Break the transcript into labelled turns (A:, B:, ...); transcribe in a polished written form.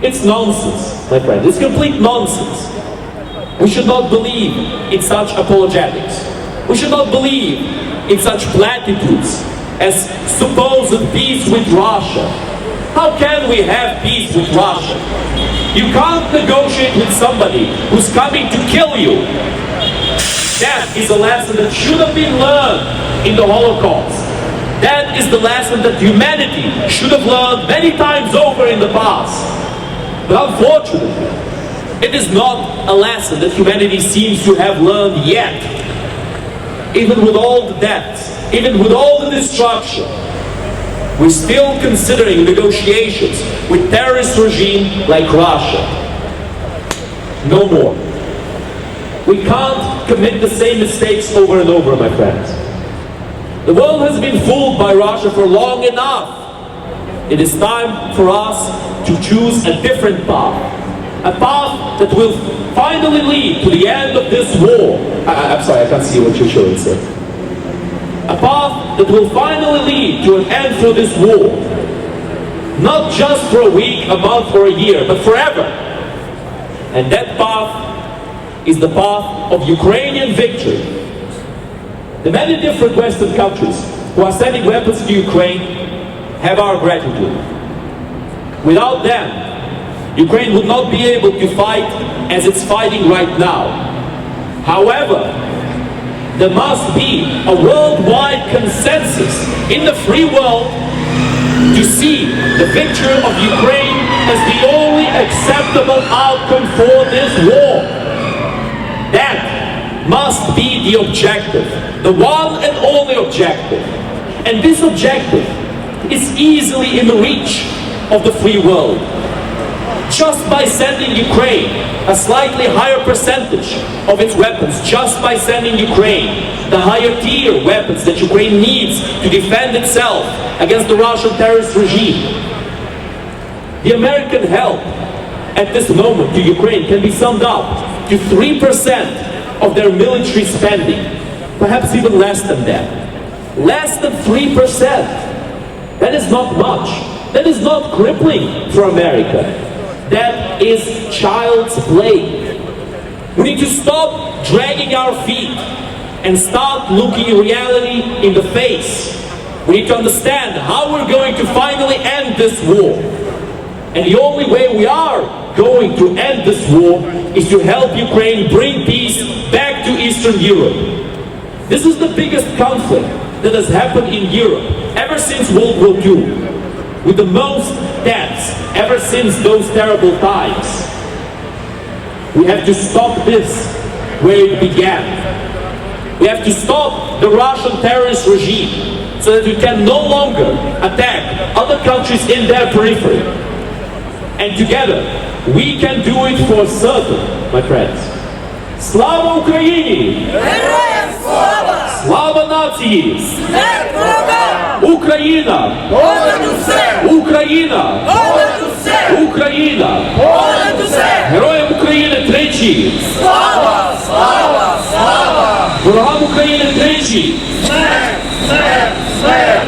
A: It's nonsense, my friend. It's complete nonsense. We should not believe in such apologetics. We should not believe in such platitudes as supposed peace with Russia. How can we have peace with Russia? You can't negotiate with somebody who's coming to kill you. That is a lesson that should have been learned in the Holocaust. That is the lesson that humanity should have learned many times over in the past. But unfortunately, it is not a lesson that humanity seems to have learned yet. Even with all the deaths, even with all the destruction, we're still considering negotiations with terrorist regime like Russia. No more. We can't commit the same mistakes over and over, my friends. The world has been fooled by Russia for long enough. It is time for us to choose a different path. A path that will finally lead to the end of this war. I'm sorry, I can't see what you're showing, sir. A path that will finally lead to an end for this war. Not just for a week, a month, or a year, but forever. And that path is the path of Ukrainian victory. The many different Western countries who are sending weapons to Ukraine have our gratitude. Without them, Ukraine would not be able to fight as it's fighting right now. However, there must be a worldwide consensus in the free world to see the victory of Ukraine as the only acceptable outcome for this war. That must be the objective, the one and only objective. And this objective is easily in the reach of the free world. Just by sending Ukraine a slightly higher percentage of its weapons, just by sending Ukraine the higher tier weapons that Ukraine needs to defend itself against the Russian terrorist regime. The American help at this moment to Ukraine can be summed up to 3% of their military spending, perhaps even less than that. Less than 3%. That is not much. That is not crippling for America. That is child's play. We need to stop dragging our feet and start looking reality in the face. We need to understand how we're going to finally end this war. And the only way we are going to end this war is to help Ukraine bring peace back to Eastern Europe. This is the biggest conflict that has happened in Europe ever since World War II. With the most deaths ever since those terrible times. We have to stop this where it began. We have to stop the Russian terrorist regime so that we can no longer attack other countries in their periphery. And together, we can do it for certain, my friends. Slava Ukraini!
B: Героям слава!
A: Слава нації!
B: Смерть ворогам!
A: Україна!
B: Понад усе!
A: Україна!
B: Понад усе!
A: Україна!
B: Понад усе!
A: Героям України тричі!
B: Слава! Слава! Слава!
A: Ворогам України тричі!
B: Смерть! Смерть! Смерть!